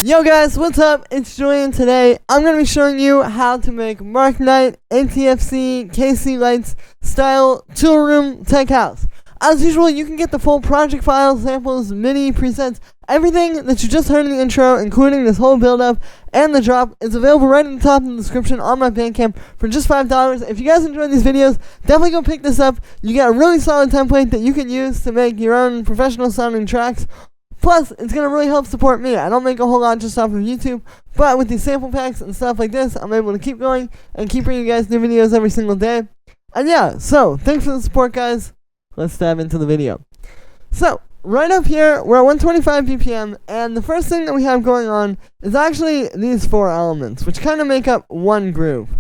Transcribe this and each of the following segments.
Yo guys, what's up? It's Julian. Today I'm going to be showing you how to make Mark Knight, ATFC, KC Lights style tool room tech house. As usual, you can get the full project files, samples, MIDI, presets, everything that you just heard in the intro, including this whole build up and the drop, is available right at the top of the description on my Bandcamp for just $5. If you guys enjoyed these videos, definitely go pick this up. You get a really solid template that you can use to make your own professional sounding tracks. Plus, it's going to really help support me. I don't make a whole lot just off of YouTube, but with these sample packs and stuff like this, I'm able to keep going and keep bringing you guys new videos every single day. And yeah, so, thanks for the support, guys. Let's dive into the video. So, right up here, we're at 125 BPM, and the first thing that we have going on is actually these four elements, which kind of make up one groove.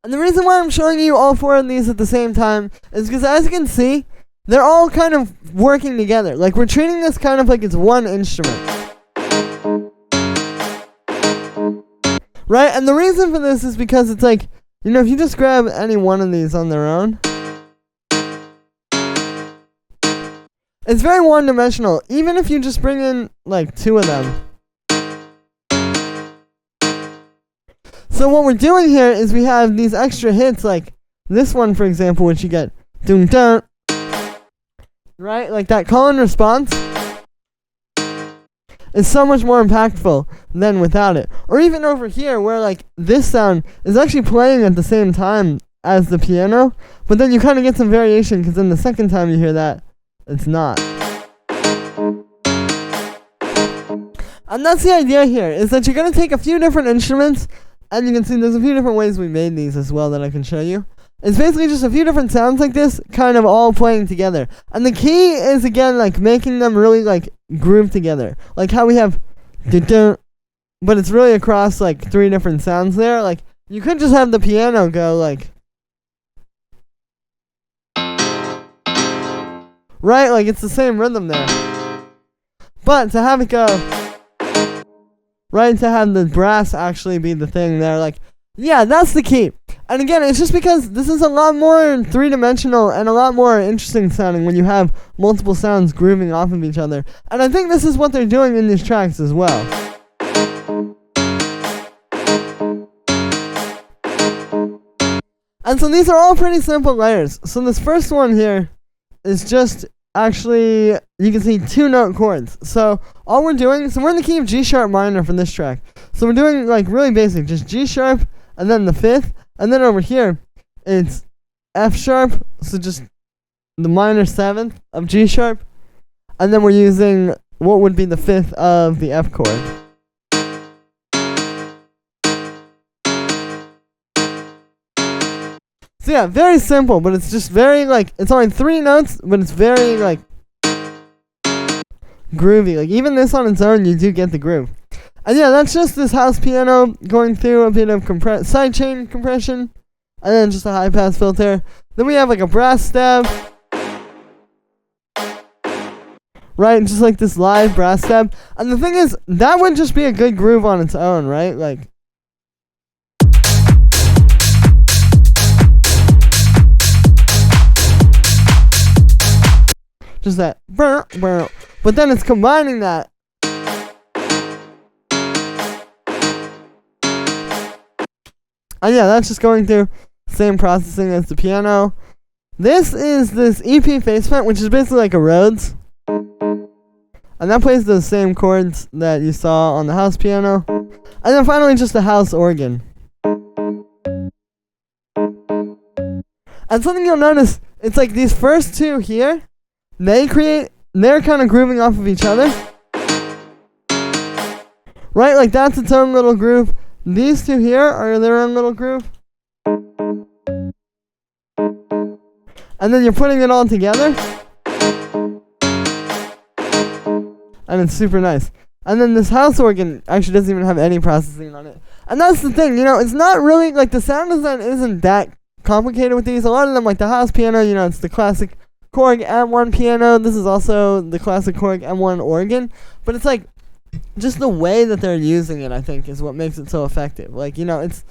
And the reason why I'm showing you all four of these at the same time is because, as you can see, they're all kind of working together. Like, we're treating this kind of like it's one instrument. Right? And the reason for this is because it's like, you know, if you just grab any one of these on their own, it's very one-dimensional. Even if you just bring in, like, two of them. So what we're doing here is we have these extra hits, like this one, for example, which you get dun dun, right? Like that call and response is so much more impactful than without it. Or even over here, where like this sound is actually playing at the same time as the piano, but then you kind of get some variation because then the second time you hear that, it's not. And that's the idea here, is that you're going to take a few different instruments. And you can see there's a few different ways we made these as well that I can show you. It's basically just a few different sounds like this, kind of all playing together. And the key is, again, like making them really like groove together. Like how we have dun-dun, but it's really across like three different sounds there. Like you could just have the piano go like, right? Like it's the same rhythm there. But to have it go, right, to have the brass actually be the thing there, like, yeah, that's the key. And again, it's just because this is a lot more three-dimensional and a lot more interesting sounding when you have multiple sounds grooving off of each other. And I think this is what they're doing in these tracks as well. And so these are all pretty simple layers. So this first one here is just actually, you can see 2-note chords. So all we're doing, so we're in the key of G sharp minor for this track. So we're doing like really basic, just G sharp and then the 5th, and then over here it's F sharp, so just the minor 7th of G sharp, and then we're using what would be the 5th of the F chord. So yeah, very simple, but it's just very like, it's only 3 notes, but it's very like groovy. Like even this on its own, you do get the groove. And yeah, that's just this house piano going through a bit of sidechain compression, and then just a high pass filter. Then we have like a brass stab, right? Just like this live brass stab. And the thing is, that would just be a good groove on its own, right? Like, just that, but then it's combining that. And yeah, that's just going through same processing as the piano. This is this EP face vent, which is basically like a Rhodes. And that plays the same chords that you saw on the house piano. And then finally just the house organ. And something you'll notice, it's like these first two here, they're kind of grooving off of each other. Right, like that's its own little groove. These two here are their own little groove. and then you're putting it all together, and it's super nice. And then this house organ actually doesn't even have any processing on it. And that's the thing, it's not really, like, the sound design isn't that complicated with these. A lot of them, like the house piano, it's the classic Korg M1 piano. This is also the classic Korg M1 organ. But it's, like, just the way that they're using it, I think, is what makes it so effective. Like, it's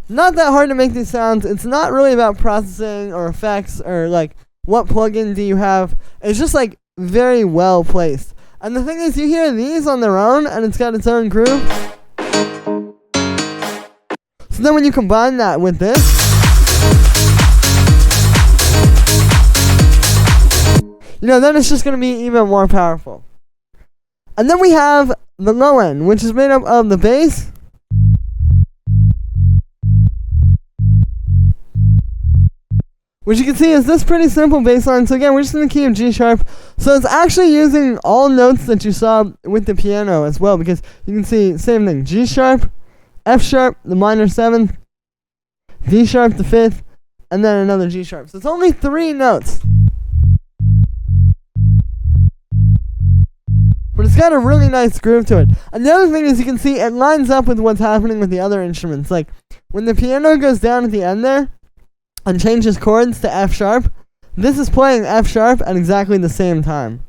not that hard to make these sounds. It's not really about processing or effects or, like, what plugin do you have. It's just, like, very well placed. And the thing is, you hear these on their own, and it's got its own groove. So then when you combine that with this, then it's just going to be even more powerful. And then we have the low end, which is made up of the bass, which you can see is this pretty simple bass line. So again, we're just in the key of G sharp. So it's actually using all notes that you saw with the piano as well, because you can see same thing, G sharp, F sharp, the minor 7th, D sharp, the 5th, and then another G sharp. So it's only 3 notes. But it's got a really nice groove to it. And the other thing is, you can see it lines up with what's happening with the other instruments. Like, when the piano goes down at the end there, and changes chords to F sharp, this is playing F sharp at exactly the same time.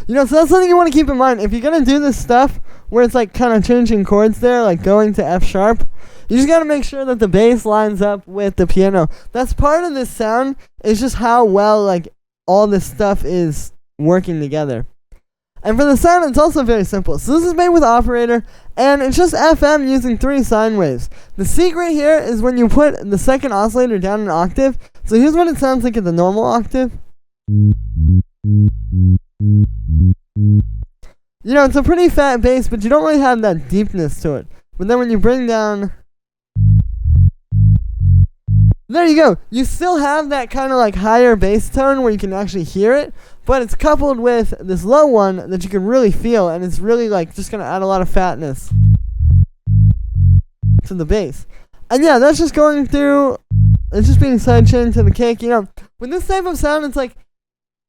So that's something you want to keep in mind. If you're going to do this stuff where it's like kind of changing chords there, like going to F sharp, you just got to make sure that the bass lines up with the piano. That's part of this sound, is just how well, like, all this stuff is working together. And for the sound, it's also very simple. So this is made with operator, and it's just FM using 3 sine waves. The secret here is when you put the second oscillator down an octave. So here's what it sounds like at the normal octave. It's a pretty fat bass, but you don't really have that deepness to it. But then when you bring down... There you go. You still have that kind of like higher bass tone where you can actually hear it, but it's coupled with this low one that you can really feel, and it's really like just going to add a lot of fatness to the bass. And yeah, that's just going through, it's just being sidechained to the kick. With this type of sound, it's like,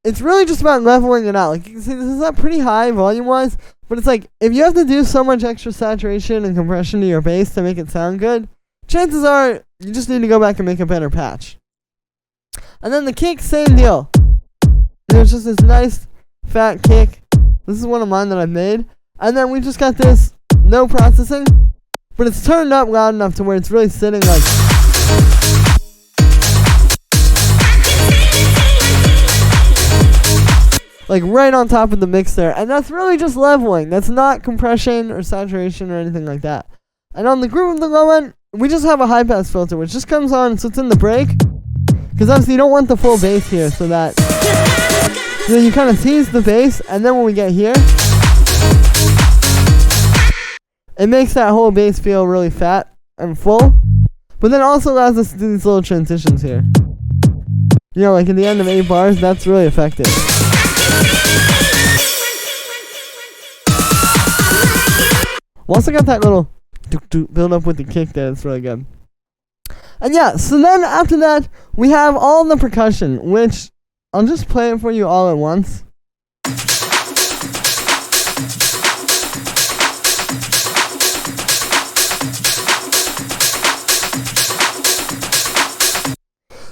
it's really just about leveling it out. Like, you can see this is not pretty high volume-wise, but it's like, if you have to do so much extra saturation and compression to your bass to make it sound good, chances are you just need to go back and make a better patch. And then the kick, same deal. There's just this nice fat kick. This is one of mine that I've made. And then we just got this no processing, but it's turned up loud enough to where it's really sitting like right on top of the mix there. And that's really just leveling. That's not compression or saturation or anything like that. And on the groove of the low end, we just have a high pass filter, which just comes on, so it's in the break. Because obviously you don't want the full bass here, so that you kind of tease the bass, and then when we get here, it makes that whole bass feel really fat and full. But then also allows us to do these little transitions here. Like at the end of 8 bars, that's really effective. We also got that little build up with the kick there. It's really good. And yeah, so then after that, we have all the percussion, which I'll just play it for you all at once.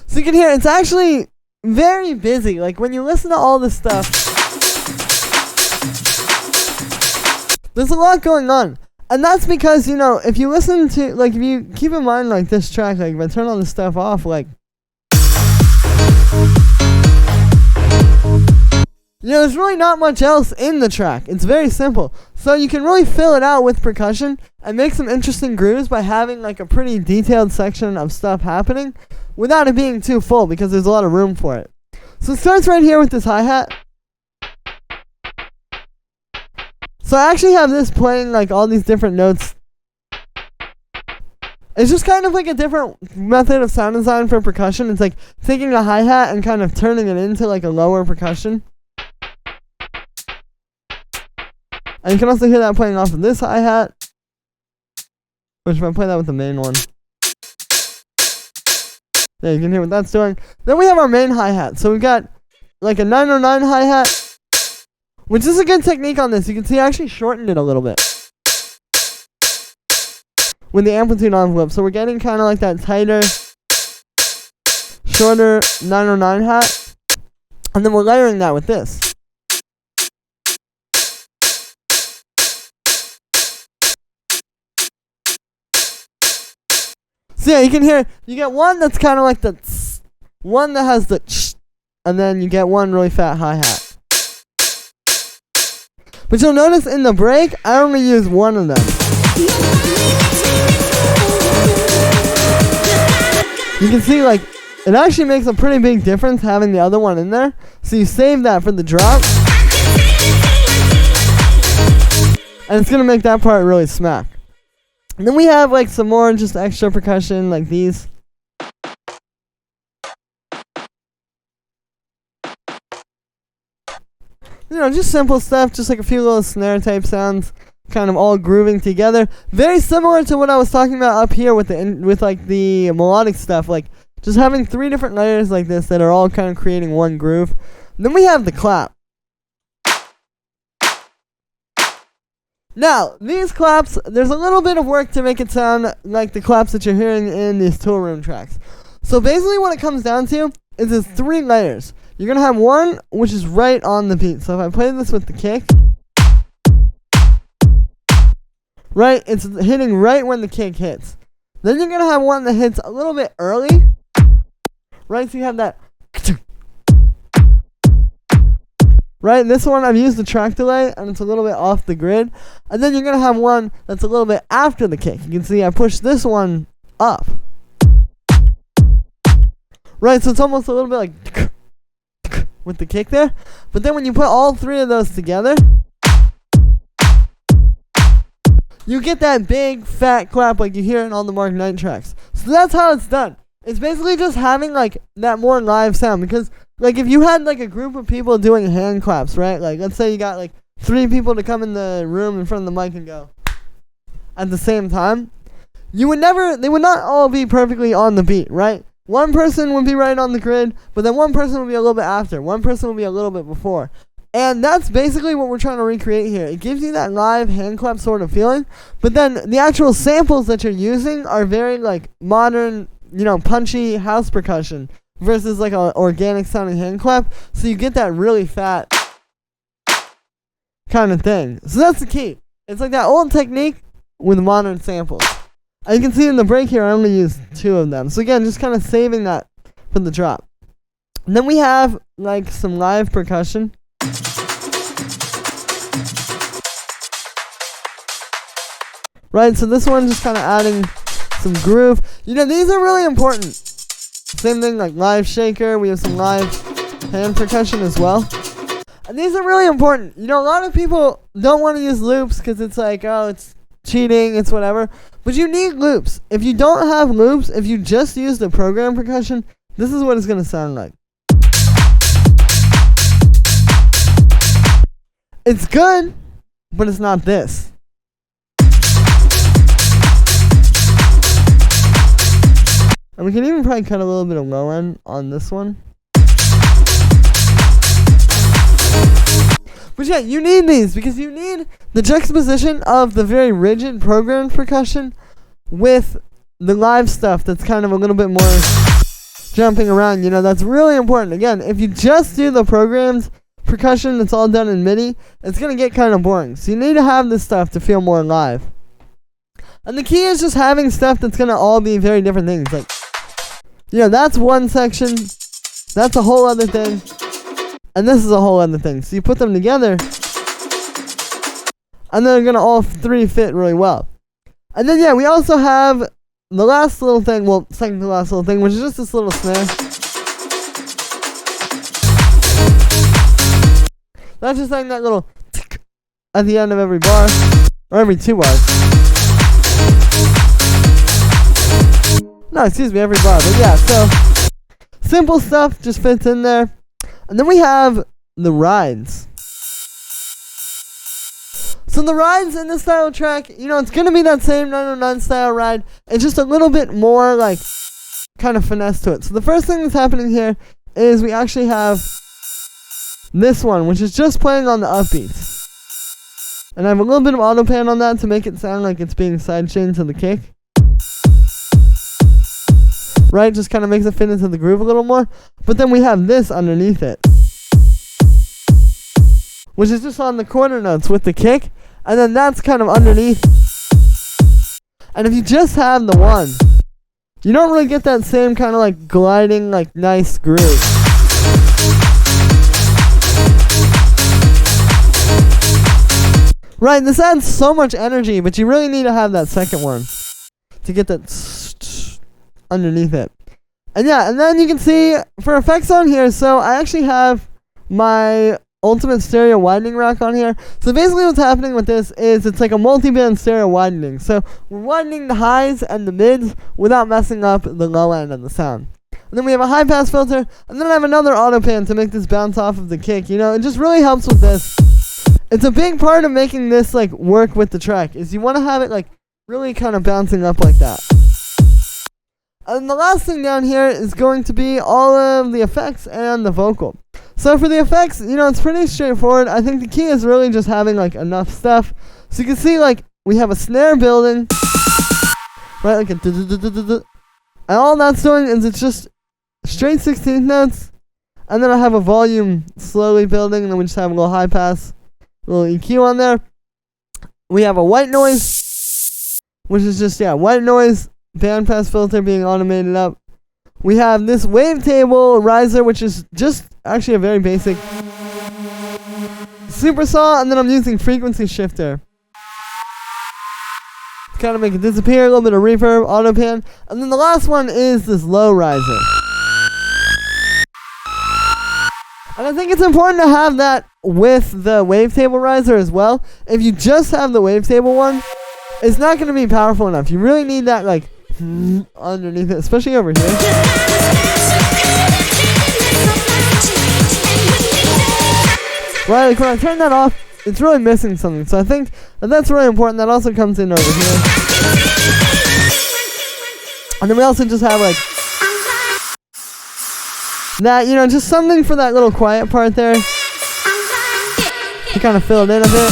So you can hear it's actually very busy. Like when you listen to all this stuff, there's a lot going on. And that's because, if you listen to, like, if you keep in mind, like, this track, like, if I turn all this stuff off, like, there's really not much else in the track. It's very simple. So you can really fill it out with percussion and make some interesting grooves by having, like, a pretty detailed section of stuff happening without it being too full, because there's a lot of room for it. So it starts right here with this hi-hat. So I actually have this playing like all these different notes. It's just kind of like a different method of sound design for percussion. It's like taking a hi-hat and kind of turning it into like a lower percussion. And you can also hear that playing off of this hi-hat. Which if I play that with the main one. Yeah, you can hear what that's doing. Then we have our main hi-hat. So we've got like a 909 hi-hat, which is a good technique on this. You can see I actually shortened it a little bit with the amplitude envelope. So we're getting kind of like that tighter, shorter 909 hat. And then we're layering that with this. So yeah, you can hear, you get one that's kind of like the tss, one that has the tsh, and then you get one really fat hi-hat. But you'll notice in the break, I only use one of them. You can see like, it actually makes a pretty big difference having the other one in there. So you save that for the drop. And it's going to make that part really smack. And then we have like some more just extra percussion like these. You know, just simple stuff, just like a few little snare type sounds, kind of all grooving together. Very similar to what I was talking about up here with like the melodic stuff, like just having 3 different layers like this that are all kind of creating one groove. And then we have the clap. Now, these claps, there's a little bit of work to make it sound like the claps that you're hearing in these Toolroom tracks. So basically what it comes down to is there's 3 layers. You're going to have one which is right on the beat. So if I play this with the kick, right, it's hitting right when the kick hits. Then you're going to have one that hits a little bit early, right, so you have that. Right, this one I've used the track delay and it's a little bit off the grid. And then you're going to have one that's a little bit after the kick. You can see I pushed this one up. Right, so it's almost a little bit like with the kick there. But then when you put all 3 of those together, you get that big fat clap like you hear in all the Mark Knight tracks. So that's how it's done. It's basically just having like that more live sound, because like if you had like a group of people doing hand claps, right? Like let's say you got like 3 people to come in the room in front of the mic and go at the same time, they would not all be perfectly on the beat, right? One person would be right on the grid, but then one person would be a little bit after, one person would be a little bit before. And that's basically what we're trying to recreate here. It gives you that live hand clap sort of feeling, but then the actual samples that you're using are very like modern, you know, punchy house percussion versus like an organic sounding hand clap. So you get that really fat kind of thing. So that's the key. It's like that old technique with modern samples. And you can see in the break here, I only used 2 of them. So again, just kind of saving that for the drop. And then we have like some live percussion. Right, so this one just kind of adding some groove. You know, these are really important. Same thing like live shaker. We have some live hand percussion as well. And these are really important. You know, a lot of people don't want to use loops because it's like, oh, it's cheating, it's whatever. But you need loops. If you don't have loops, if you just use the program percussion, this is what it's going to sound like. It's good, but it's not this. And we can even probably cut a little bit of low end on this one. But yeah, you need these because you need the juxtaposition of the very rigid programmed percussion with the live stuff that's kind of a little bit more jumping around. You know, that's really important. Again, if you just do the programmed percussion that's all done in MIDI, it's going to get kind of boring. So you need to have this stuff to feel more live. And the key is just having stuff that's going to all be very different things. Like, you know, that's one section, that's a whole other thing, and this is a whole other thing. So you put them together, and they're going to all 3 fit really well. And then, yeah, we also have the last little thing, well, second to last little thing, which is just this little snare. That's just like that little tick at the end of every bar, or every 2 bars. No, excuse me, every bar. But yeah, so simple stuff just fits in there. And then we have the rides. So the rides in this style track, it's going to be that same 909 style ride. It's just a little bit more, like, kind of finesse to it. So the first thing that's happening here is we actually have this one, which is just playing on the upbeats. And I have a little bit of auto pan on that to make it sound like it's being sidechained to the kick. Right, just kind of makes it fit into the groove a little more. But then we have this underneath it, which is just on the quarter notes with the kick. And then that's kind of underneath. And if you just have the one, you don't really get that same kind of like gliding, like nice groove. Right, this adds so much energy, but you really need to have that second one to get that underneath it. And yeah, and then you can see for effects on here, so I actually have my ultimate stereo widening rack on here. So basically what's happening with this is it's like a multi-band stereo widening. So we're widening the highs and the mids without messing up the low end of the sound. And then we have a high pass filter, and then I have another auto pan to make this bounce off of the kick. It just really helps with this. It's a big part of making this like work with the track, is you want to have it like really kind of bouncing up like that. And the last thing down here is going to be all of the effects and the vocal. So for the effects, it's pretty straightforward. I think the key is really just having like enough stuff. So you can see like we have a snare building, right, like a and all that's doing is it's just straight 16th notes. And then I have a volume slowly building, and then we just have a little high pass, a little EQ on there. We have a white noise, which is just, white noise, bandpass filter being automated up. We have this wavetable riser, which is just actually a very basic super saw, and then I'm using frequency shifter to kind of make it disappear, a little bit of reverb, auto pan. And then the last one is this low riser. And I think it's important to have that with the wavetable riser as well. If you just have the wavetable one, it's not going to be powerful enough. You really need that like underneath it, especially over here. Right, like when I turn that off, it's really missing something. So I think that's really important. That also comes in over here. And then we also just have like that, just something for that little quiet part there to kind of fill it in a bit.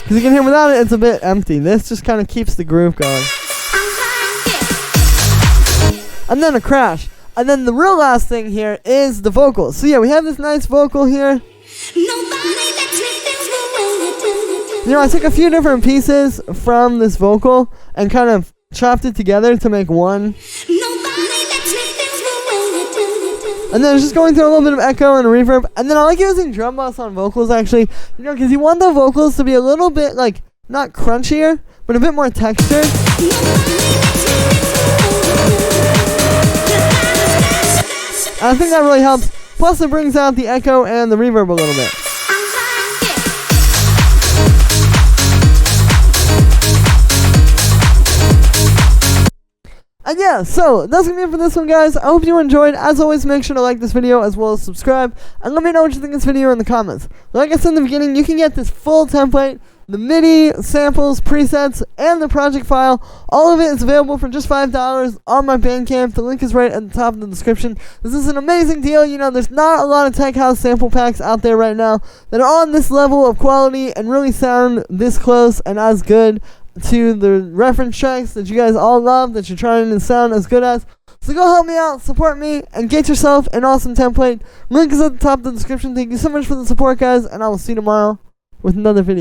Because you can hear without it, it's a bit empty. This just kind of keeps the groove going. And then a crash. And then the real last thing here is the vocals. So yeah, we have this nice vocal here. I took a few different pieces from this vocal and kind of chopped it together to make one. And then it's just going through a little bit of echo and reverb. And then I like using drum bass on vocals actually, because you want the vocals to be a little bit like, not crunchier, but a bit more textured. And I think that really helps. Plus it brings out the echo and the reverb a little bit. And yeah, so that's gonna be it for this one, guys. I hope you enjoyed. As always, make sure to like this video as well as subscribe, and let me know what you think of this video in the comments. Like I said in the beginning, you can get this full template, the MIDI, samples, presets, and the project file. All of it is available for just $5 on my Bandcamp. The link is right at the top of the description. This is an amazing deal. There's not a lot of tech house sample packs out there right now that are on this level of quality and really sound this close and as good to the reference tracks that you guys all love, that you're trying to sound as good as. So go help me out, support me, and get yourself an awesome template. Link is at the top of the description. Thank you so much for the support, guys, and I will see you tomorrow with another video.